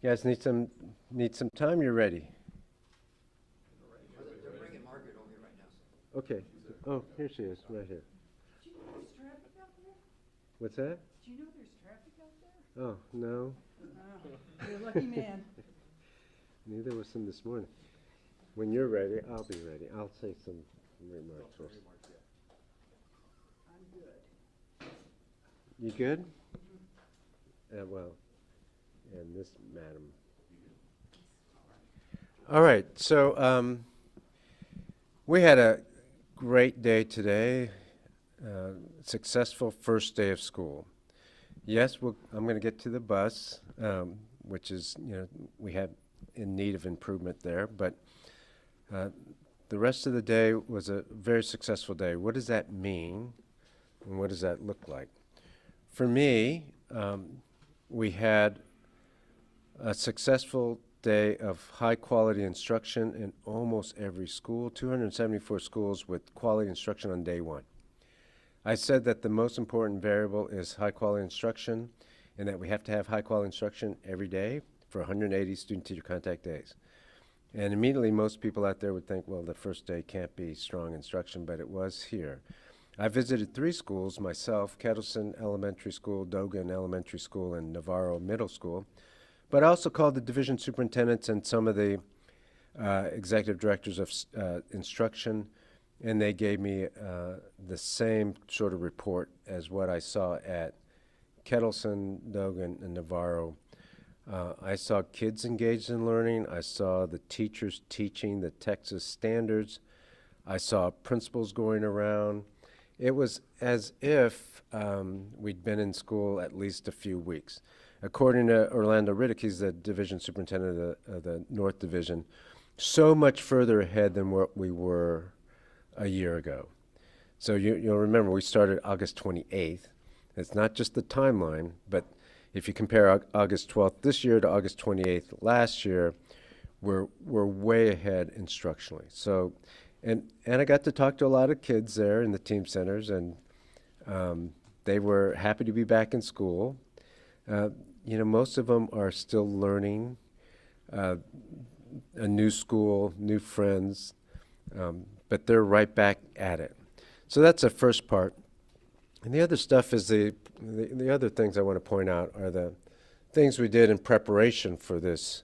You guys need some time. You're ready. They're bringing Margaret over here right now. Okay. Oh, here she is, right here. Do you know there's traffic out there? What's that? Do you know there's traffic out there? Oh, no. Oh, you're a lucky man. Neither was some this morning. When you're ready, I'll be ready. I'll say some remarks first. I'm good. You good? Well, and this madam. All right, so we had a great day today, successful first day of school. Yes, I'm going to get to the bus, which is, we had in need of improvement there, but the rest of the day was a very successful day. What does that mean, and what does that look like? For me, we had a successful day of high-quality instruction in almost every school, 274 schools with quality instruction on day one. I said that the most important variable is high-quality instruction and that we have to have high-quality instruction every day for 180 student-teacher contact days. And immediately most people out there would think, well, the first day can't be strong instruction, but it was here. I visited 3 schools myself, Kettleson Elementary School, Dogan Elementary School, and Navarro Middle School. But I also called the division superintendents and some of the executive directors of instruction, and they gave me the same sort of report as what I saw at Kettleson, Dogan, and Navarro. I saw kids engaged in learning. I saw the teachers teaching the Texas standards. I saw principals going around. It was as if we'd been in school at least a few weeks. According to Orlando Riddick, he's the division superintendent of the North Division, so much further ahead than what we were a year ago. So you'll remember we started August 28th. It's not just the timeline, but if you compare August 12th this year to August 28th last year, we're way ahead instructionally. So, and I got to talk to a lot of kids there in the team centers, and they were happy to be back in school. Most of them are still learning, a new school, new friends, but they're right back at it. So that's the first part. And the other stuff is the other things I want to point out are the things we did in preparation for this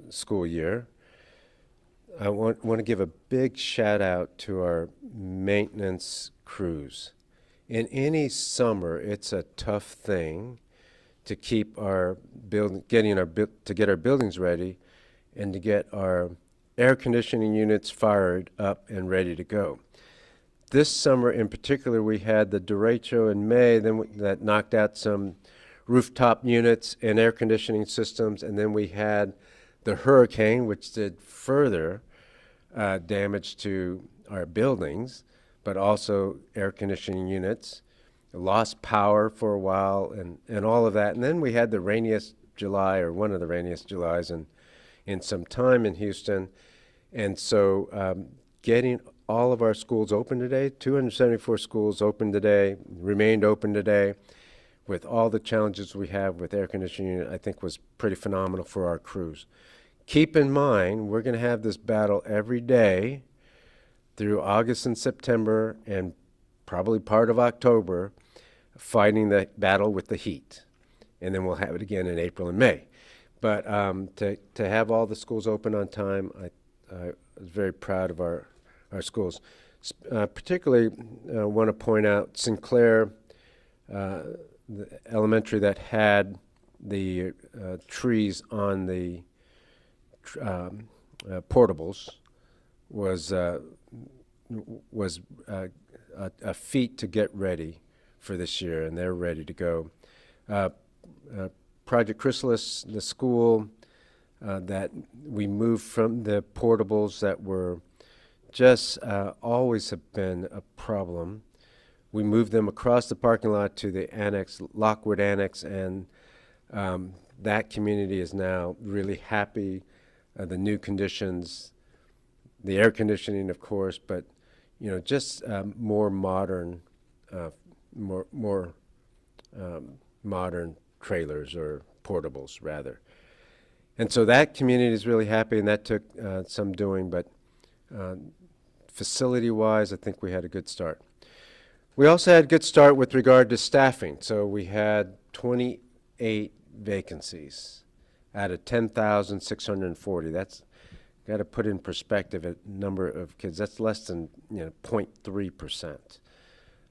school year. I want to give a big shout out to our maintenance crews. In any summer, it's a tough thing to keep our get our buildings ready and to get our air conditioning units fired up and ready to go. This summer in particular, we had the derecho in May, that knocked out some rooftop units and air conditioning systems, and then we had the hurricane, which did further damage to our buildings, but also air conditioning units. Lost power for a while and all of that. And then we had the rainiest July, or one of the rainiest Julys in some time in Houston. And so getting all of our schools open today, 274 schools open today, remained open today, with all the challenges we have with air conditioning, I think was pretty phenomenal for our crews. Keep in mind, we're going to have this battle every day through August and September and probably part of October, fighting the battle with the heat. And then we'll have it again in April and May. But to have all the schools open on time, I was very proud of our schools. Particularly want to point out Sinclair, the elementary that had the trees on the portables was a feat to get ready for this year, and they're ready to go. Project Chrysalis, the school that we moved from the portables that were just always have been a problem. We moved them across the parking lot to the annex, Lockwood Annex, and that community is now really happy. The new conditions, the air conditioning, of course, but just more modern, modern trailers or portables rather. And so that community is really happy, and that took some doing, but facility-wise, I think we had a good start. We also had a good start with regard to staffing. So we had 28 vacancies out of 10,640. That's got to put in perspective a number of kids. That's less than 0.3%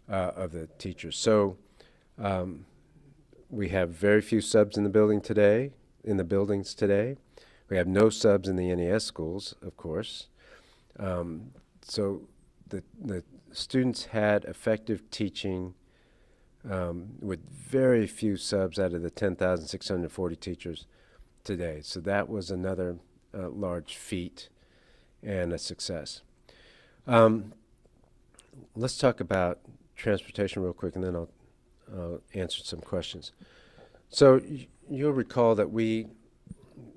of the teachers. So we have very few subs in the buildings today. We have no subs in the NES schools, of course. So the students had effective teaching with very few subs out of the 10,640 teachers today. So that was another large feat and a success. Let's talk about transportation real quick, and then I'll answer some questions. So you'll recall that we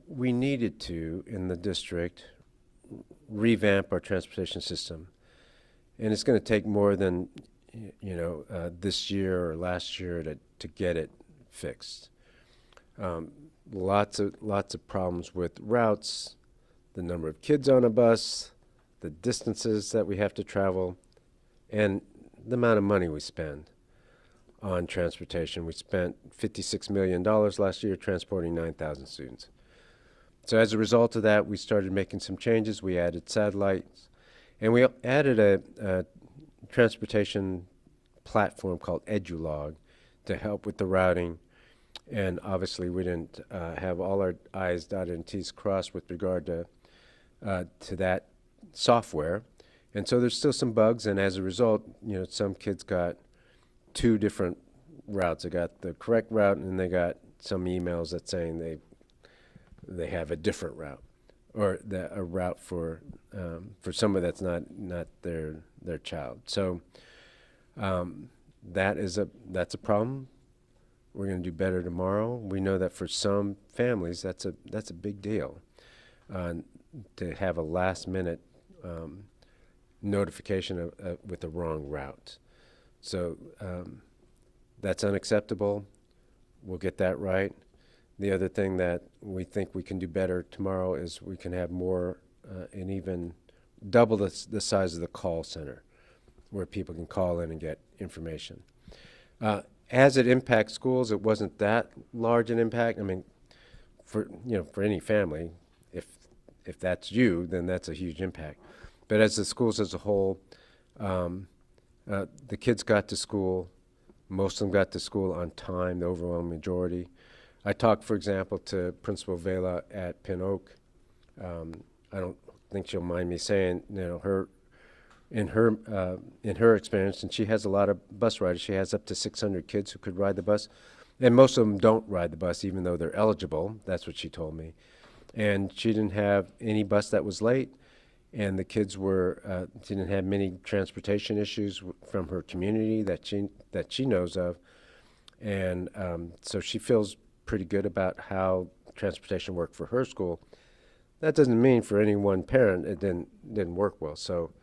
needed to, in the district, revamp our transportation system. And it's going to take more than, this year or last year to get it fixed. Lots of problems with routes, the number of kids on a bus, the distances that we have to travel, and the amount of money we spend on transportation. We spent $56 million last year transporting 9,000 students. So as a result of that, we started making some changes. We added satellites, and we added a transportation platform called EduLog to help with the routing. And obviously, we didn't have all our I's dotted and T's crossed with regard to that software. And so there's still some bugs, and as a result, some kids got two different routes. They got the correct route, and they got some emails that saying they have a different route, or a route for somebody that's not their child. So that's a problem. We're going to do better tomorrow. We know that for some families, that's a big deal to have a last-minute notification with the wrong route. So that's unacceptable. We'll get that right. The other thing that we think we can do better tomorrow is we can have more and even double the size of the call center where people can call in and get information. As it impacts schools, it wasn't that large an impact. I mean, for any family, if that's you, then that's a huge impact. But as the schools as a whole, the kids got to school. Most of them got to school on time, the overwhelming majority. I talked, for example, to Principal Vela at Pin Oak. I don't think she'll mind me saying, in her experience, and she has a lot of bus riders. She has up to 600 kids who could ride the bus, and most of them don't ride the bus, even though they're eligible. That's what she told me. And she didn't have any bus that was late, and the kids she didn't have many transportation issues from her community that she knows of, and so she feels pretty good about how transportation worked for her school. That doesn't mean for any one parent it didn't work well. So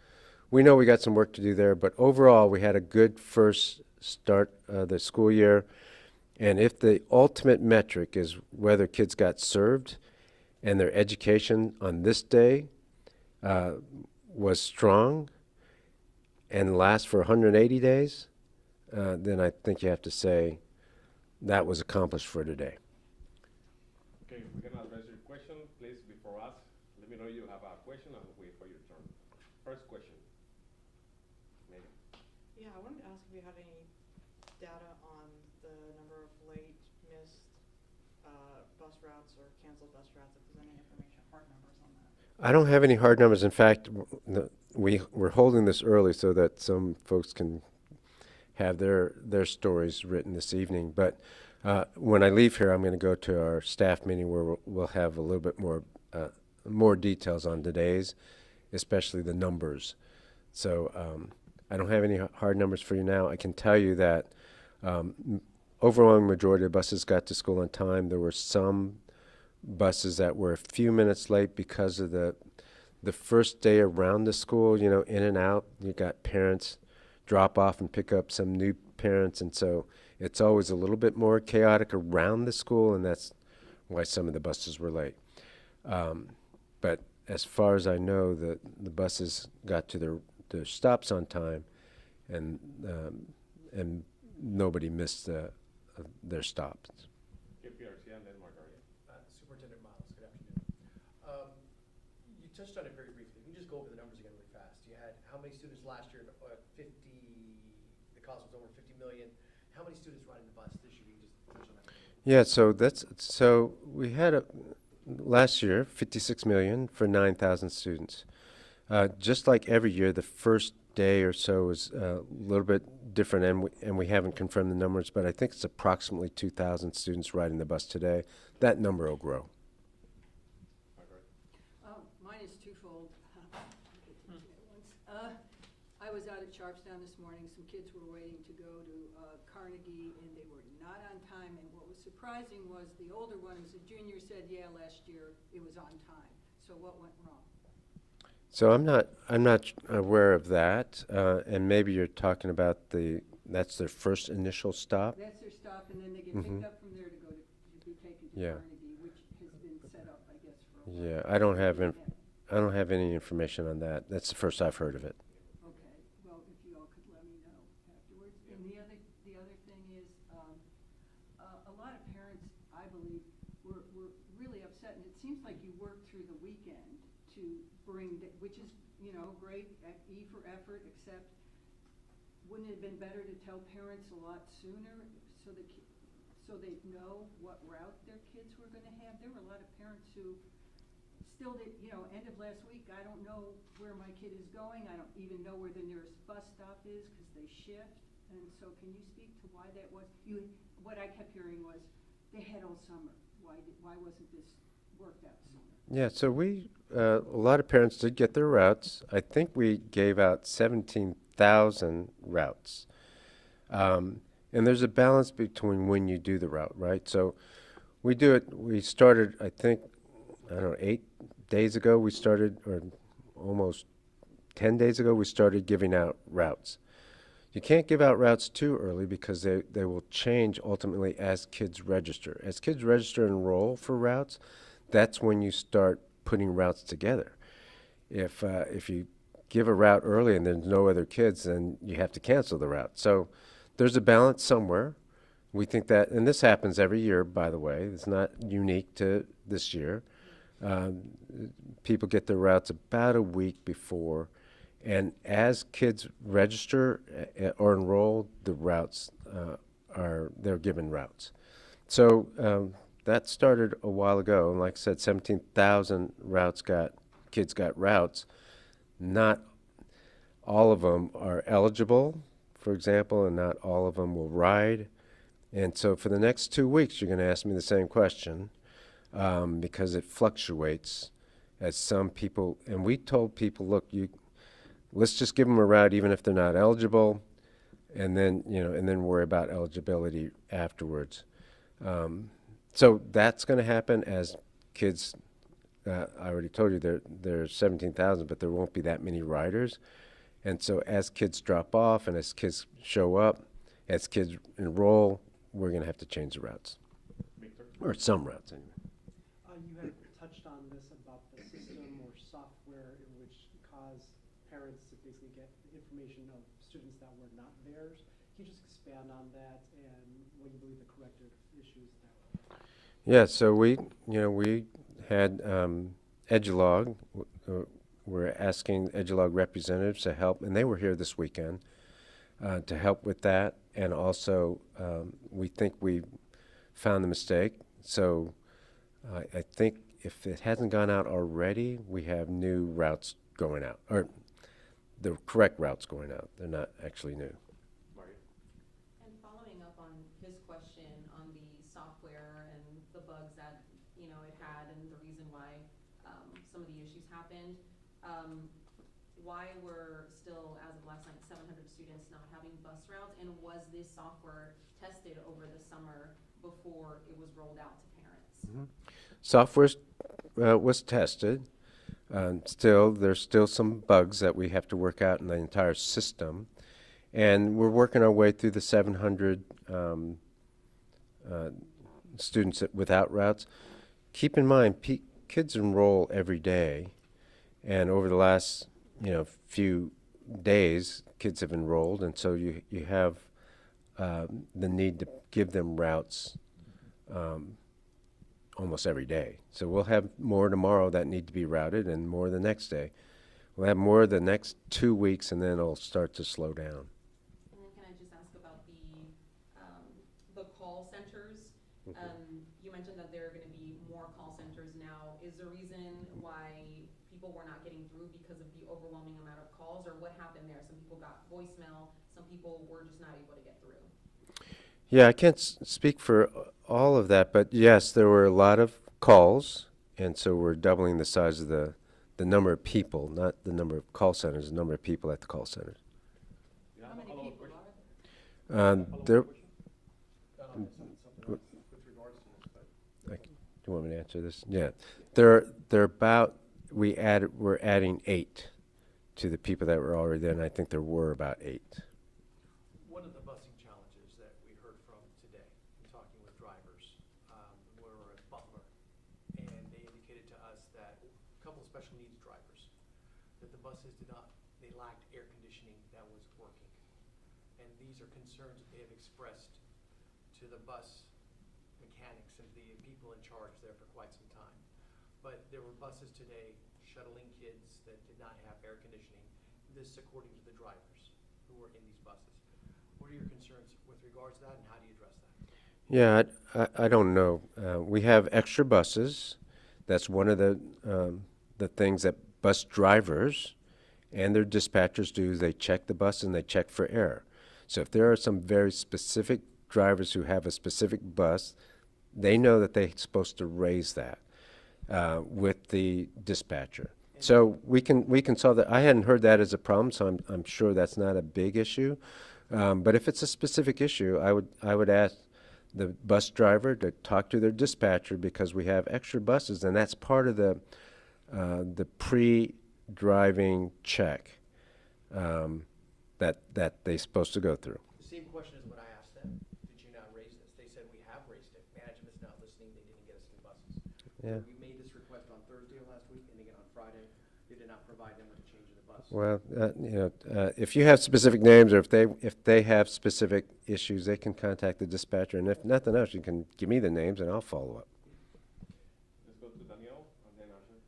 we know we got some work to do there, but overall we had a good first start of the school year. And if the ultimate metric is whether kids got served and their education on this day was strong and lasts for 180 days, then I think you have to say that was accomplished for today. Okay, we're going to address your question. Please, before us, let me know you have a question and wait for your turn. First question. Megan. Yeah, I wanted to ask if you had any data on the number of late, missed bus routes or canceled bus routes, if there's any information, hard numbers on that. I don't have any hard numbers. In fact, we're holding this early so that some folks can have their stories written this evening. But when I leave here, I'm going to go to our staff meeting where we'll have a little bit more details on today's, especially the numbers. So I don't have any hard numbers for you now. I can tell you that overwhelming majority of buses got to school on time. There were some buses that were a few minutes late because of the first day around the school, in and out. You got parents drop off and pick up some new parents, and so it's always a little bit more chaotic around the school, and that's why some of the buses were late. But as far as I know, the buses got to their stops on time, and nobody missed their stops. KPRC and then Margaret. Superintendent Miles, good afternoon. You touched on it very briefly. We can just go over the numbers again really fast. You had how many students last year? The cost was over 50 million. How many students riding the bus this year? We can just touch on that. Yeah, so we had last year 56 million for 9,000 students. Just like every year, the first day or so is a little bit different, and we haven't confirmed the numbers, but I think it's approximately 2,000 students riding the bus today. That number will grow. Mine is twofold. I was out at Sharpstown this morning. Some kids were waiting to go to Carnegie, and they were not on time. And what was surprising was the older one, who's a junior, said, "Yeah, last year it was on time." So what went wrong? So I'm not aware of that, and maybe you're talking about that's their first initial stop. That's their stop, and then they get Mhm. picked up from there to go to be taken to Yeah. Carnegie, which has been set up, I guess, for a while. Yeah, I don't have any information on that. That's the first I've heard of it. Okay, well, if you all could let me know afterwards. And the other thing is, a lot of parents, I believe, were really upset, and it seems like you worked through the weekend to bring, which is, great, E for effort, except wouldn't it have been better to tell parents a lot sooner so they know what route their kids were gonna have? There were a lot of parents who still did, end of last week, I don't know where my kid is going, I don't even know where the nearest bus stop is, because they shift. And so can you speak to why that was? What I kept hearing was, they had all summer, why wasn't this worked out sooner? Yeah, so a lot of parents did get their routes. I think we gave out 17,000 routes. And there's a balance between when you do the route, right? So we started, I think, 8 days ago, or almost 10 days ago, we started giving out routes. You can't give out routes too early because they will change ultimately as kids register. As kids register and enroll for routes, that's when you start putting routes together. If you give a route early and there's no other kids, then you have to cancel the route. So there's a balance somewhere. We think that, and this happens every year, by the way. It's not unique to this year. People get their routes about a week before, and as kids register or enroll, the routes they're given routes. So that started a while ago, and like I said, 17,000 kids got routes. Not all of them are eligible, for example, and not all of them will ride. And so for the next 2 weeks, you're going to ask me the same question, because it fluctuates as some people, and we told people, look, let's just give them a route even if they're not eligible, and then worry about eligibility afterwards. So that's going to happen as kids. I already told you there's 17,000, but there won't be that many riders. And so as kids drop off and as kids show up, as kids enroll, we're going to have to change the routes. Victor? Or some routes, anyway. You had touched on this about the system or software in which caused parents to basically get information of students that were not theirs. Can you just expand on that and what you believe the corrective issues there were? Yeah, so we had Edulog. We're asking Edulog representatives to help, and they were here this weekend to help with that. And also, we think we found the mistake. So I think if it hasn't gone out already, we have new routes going out, or the correct routes going out. They're not actually new. Maria? And following up on his question on the software and the bugs that it had and the reason why some of the issues happened, why were still, as of last night, 700 students not having bus routes, and was this software tested over the summer before it was rolled out to parents? Mm-hmm. Software was tested. There's still some bugs that we have to work out in the entire system, and we're working our way through the 700 students without routes. keep in mind, kids enroll every day, and over the last, few days, kids have enrolled, and so you have the need to give them routes almost every day. So we'll have more tomorrow that need to be routed, and more the next day. We'll have more the next 2 weeks, and then it'll start to slow down. And then can I just ask about the call centers? You mentioned that there are gonna be more call centers now. Is the reason why people were not getting through because of the overwhelming amount of calls, or what happened there? Some people got voicemail, some people were just not able to get through. Yeah, I can't speak for all of that, but yes, there were a lot of calls, and so we're doubling the size of the number of people, not the number of call centers, the number of people at the call centers. You How have a many follow-up people question? are there? Follow-up There, question? Something else with regards to this, but. do you want me to answer this? Yeah, they're about, we're adding 8 to the people that were already there, and I think there were about 8. One of the busing challenges that we heard from today, in talking with drivers, were at Butler, and they indicated to us that a couple of special needs drivers, that the buses they lacked air conditioning that was working. And these are concerns that they have expressed to the bus mechanics and the people in charge there for quite some time. But there were buses today shuttling kids that did not have air conditioning, this according to the drivers who were in these buses. What are your concerns with regards to that, and how do you address that? Yeah, I don't know. We have extra buses. That's one of the things that bus drivers and their dispatchers do. Is they check the bus and they check for air. So if there are some very specific drivers who have a specific bus, they know that they're supposed to raise that with the dispatcher. So we can solve that. I hadn't heard that as a problem, so I'm sure that's not a big issue. But if it's a specific issue, I would ask the bus driver to talk to their dispatcher, because we have extra buses, and that's part of the pre-driving check that they're supposed to go through. The same question is what I asked them. Did you not raise this? They said we have raised it. Management's not listening. They didn't get us new buses. Yeah. We made this request on Thursday of last week, and again on Friday. They did not provide them with a change in the bus. Well, if you have specific names, or if they have specific issues, they can contact the dispatcher. And if nothing else, you can give me the names, and I'll follow up. Let's go to Daniel, and then Asher.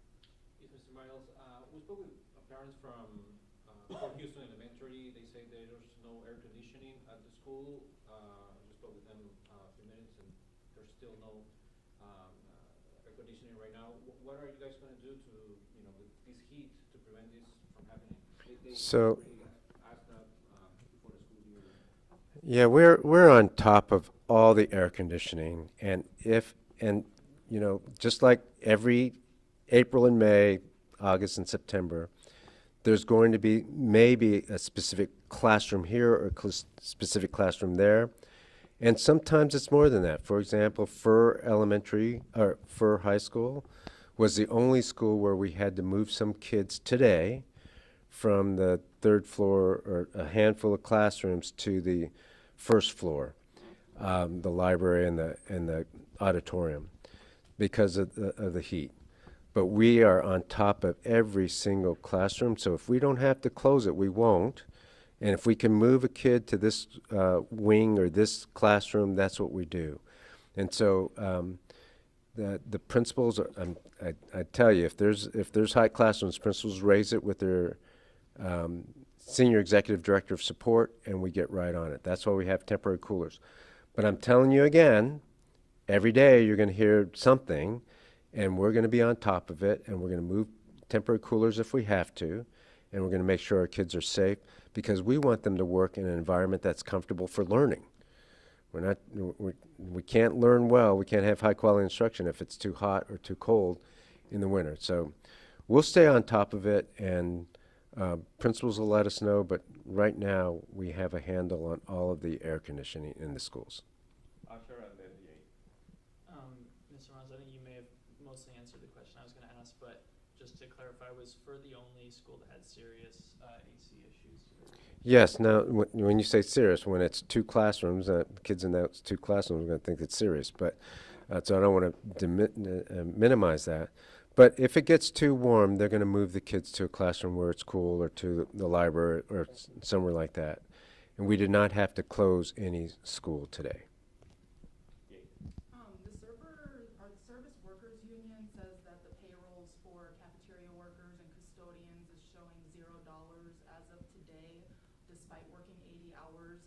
Yes, Mr. Miles, we spoke with parents from Fort Houston Elementary. They say there's no air conditioning at the school. I just spoke with them a few minutes, and there's still no air conditioning right now. What are you guys going to do to, with this heat, to prevent this from happening? They So- already asked that before the school year. Yeah, we're on top of all the air conditioning, and just like every April and May, August and September, there's going to be maybe a specific classroom here or specific classroom there, and sometimes it's more than that. For example, Fur Elementary or Fur High School was the only school where we had to move some kids today from the 3rd floor, or a handful of classrooms, to the 1st floor, the library and the auditorium, because of the heat. But we are on top of every single classroom, so if we don't have to close it, we won't. And if we can move a kid to this wing or this classroom, that's what we do. And so the principals, I tell you, if there's high classrooms, principals raise it with their senior executive director of support, and we get right on it. That's why we have temporary coolers. But I'm telling you again, every day you're going to hear something, and we're going to be on top of it, and we're going to move temporary coolers if we have to, and we're going to make sure our kids are safe, because we want them to work in an environment that's comfortable for learning. We can't learn well, we can't have high quality instruction if it's too hot or too cold in the winter. So we'll stay on top of it, and principals will let us know, but right now we have a handle on all of the air conditioning in the schools. Asher, and then DA. Mr. Miles, I think you may have mostly answered the question I was going to ask, but just to clarify, was Fur the only school that had serious AC issues? Yes. Now, when you say serious, when it's 2 classrooms, kids in those 2 classrooms are going to think it's serious. But So I don't want to minimize that. But if it gets too warm, they're going to move the kids to a classroom where it's cool, or to the library, or somewhere like that. And we did not have to close any school today. The service workers union says that the payrolls for cafeteria workers and custodians is showing $0 as of today, despite working 80 hours,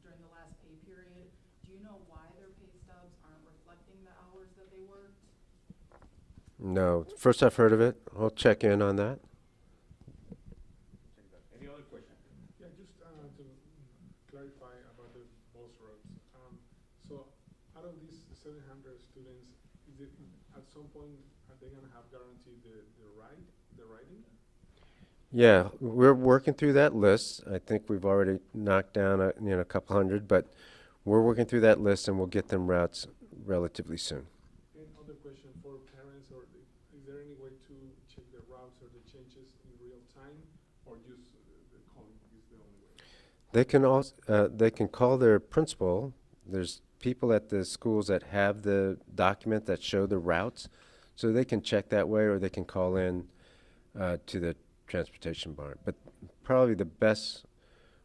during the last pay period. Do you know why their pay stubs aren't reflecting the hours that they worked? No, first I've heard of it. I'll check in on that. Any other question? Yeah, just to clarify about the bus routes. So out of these 700 students, is it at some point are they going to have guaranteed the riding? Yeah, we're working through that list. I think we've already knocked down a couple hundred, but we're working through that list, and we'll get them routes relatively soon. And other question for parents, is there any way to check the routes or the changes in real time, or just the calling is the only way? They can also they can call their principal. There's people at the schools that have the document that show the routes, so they can check that way, or they can call in to the transportation barn. But probably the best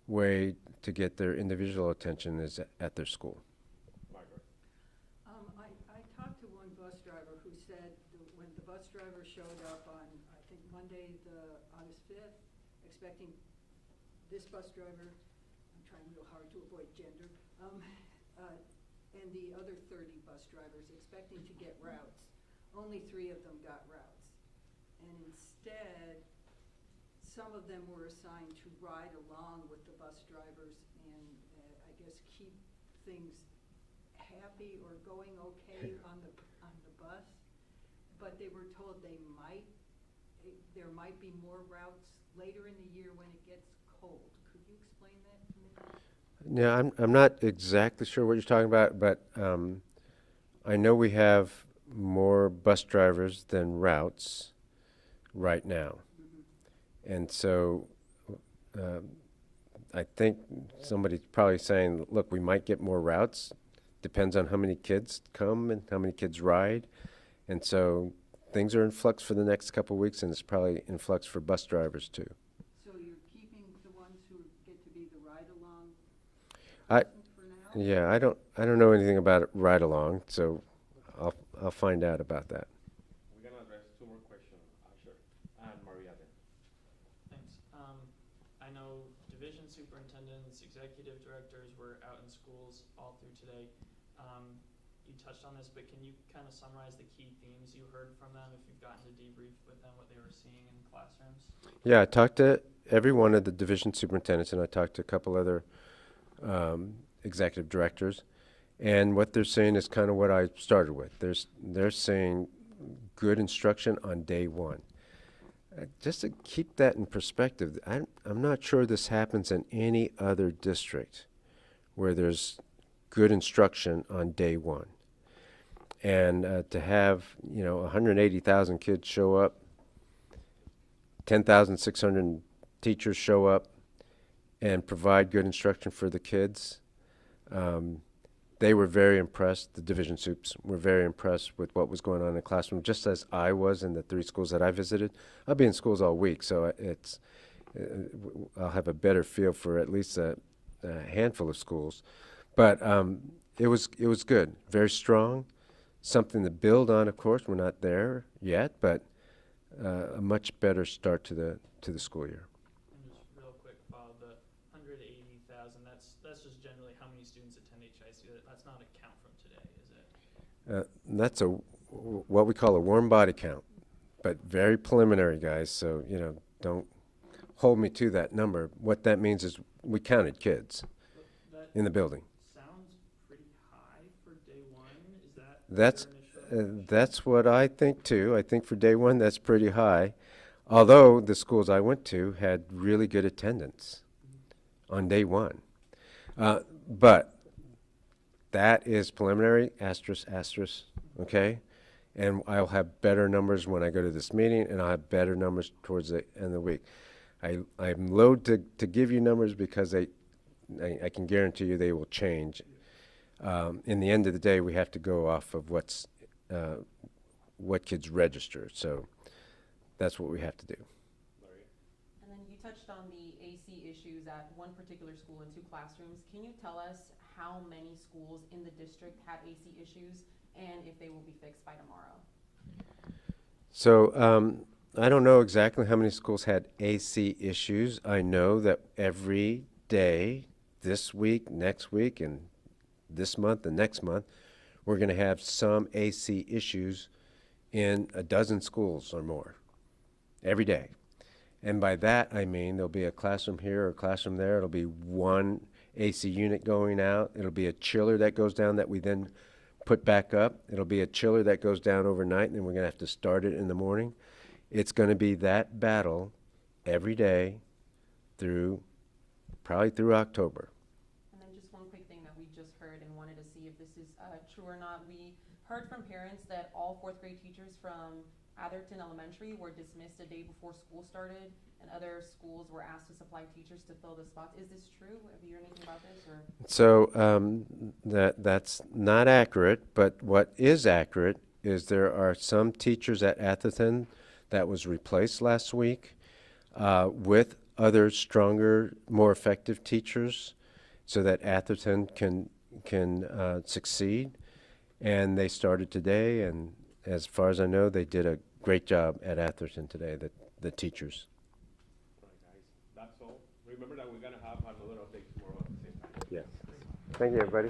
way to get their individual attention is at their school. Margaret? I talked to one bus driver who said when the bus driver showed up on, I think, Monday, August 5th, expecting this bus driver, I'm trying real hard to avoid gender, and the other 30 bus drivers expecting to get routes. Only 3 of them got routes. And instead, some of them were assigned to ride along with the bus drivers and I guess keep things happy or going okay on the bus. But they were told there might be more routes later in the year when it gets cold. Could you explain that to me? Yeah, I'm not exactly sure what you're talking about, but I know we have more bus drivers than routes right now. And so I think somebody's probably saying, look, we might get more routes. Depends on how many kids come and how many kids ride. And so things are in flux for the next couple of weeks, and it's probably in flux for bus drivers too. So you're keeping the ones who get to be the ride-along I for now? Yeah, I don't know anything about it ride along, so I'll find out about that. We're gonna address 2 more questions, Asher and Maria then. Thanks. I know division superintendents, executive directors were out in schools all through today. You touched on this, but can you kind of summarize the key themes you heard from them, if you've gotten to debrief with them, what they were seeing in classrooms? Yeah, I talked to every one of the division superintendents, and I talked to a couple other executive directors. And what they're saying is kind of what I started with. They're saying good instruction on day one. Just to keep that in perspective, I'm not sure this happens in any other district where there's good instruction on day one. And to have 180,000 kids show up, 10,600 teachers show up, and provide good instruction for the kids. They were very impressed. The division soups were very impressed with what was going on in the classroom, just as I was in the 3 schools that I visited. I'll be in schools all week, so I'll have a better feel for at least a handful of schools. But it was good, very strong, something to build on. Of course, we're not there yet, but a much better start to the school year. And just real quick, the 180,000, that's just generally how many students attend HISD. That's not a count from today, is it? That's what we call a warm body count, but very preliminary, guys. So don't hold me to that number. What that means is we counted kids in the building. Sounds pretty high for day one. Is that your initial That's what I think too. I think for day one that's pretty high, although the schools I went to had really good attendance on day one. But that is preliminary, asterisk, okay? And I'll have better numbers when I go to this meeting, and I'll have better numbers towards the end of the week. I'm loath to give you numbers because I can guarantee you they will change. In the end of the day, we have to go off of what kids register. So that's what we have to do. And then you touched on the AC issues at one particular school in 2 classrooms. Can you tell us how many schools in the district had AC issues and if they will be fixed by tomorrow? So I don't know exactly how many schools had AC issues. I know that every day, this week, next week, and this month and next month, we're going to have some AC issues in a dozen schools or more every day. And by that, I mean there'll be a classroom here or a classroom there. It'll be one AC unit going out. It'll be a chiller that goes down that we then put back up. It'll be a chiller that goes down overnight, and then we're going to have to start it in the morning. It's going to be that battle every day probably through October. And then just one quick thing that we just heard and wanted to see if this is true or not. We heard from parents that all 4th grade teachers from Atherton Elementary were dismissed a day before school started, and other schools were asked to supply teachers to fill the spots. Is this true? Have you heard anything about this? Or? So that's not accurate, but what is accurate is there are some teachers at Atherton that was replaced last week with other stronger, more effective teachers so that Atherton can succeed. And they started today, and as far as I know, they did a great job at Atherton today, the teachers. All right, guys, that's all. Remember that we're gonna have another update tomorrow at the same time. Yes. Thank you, everybody.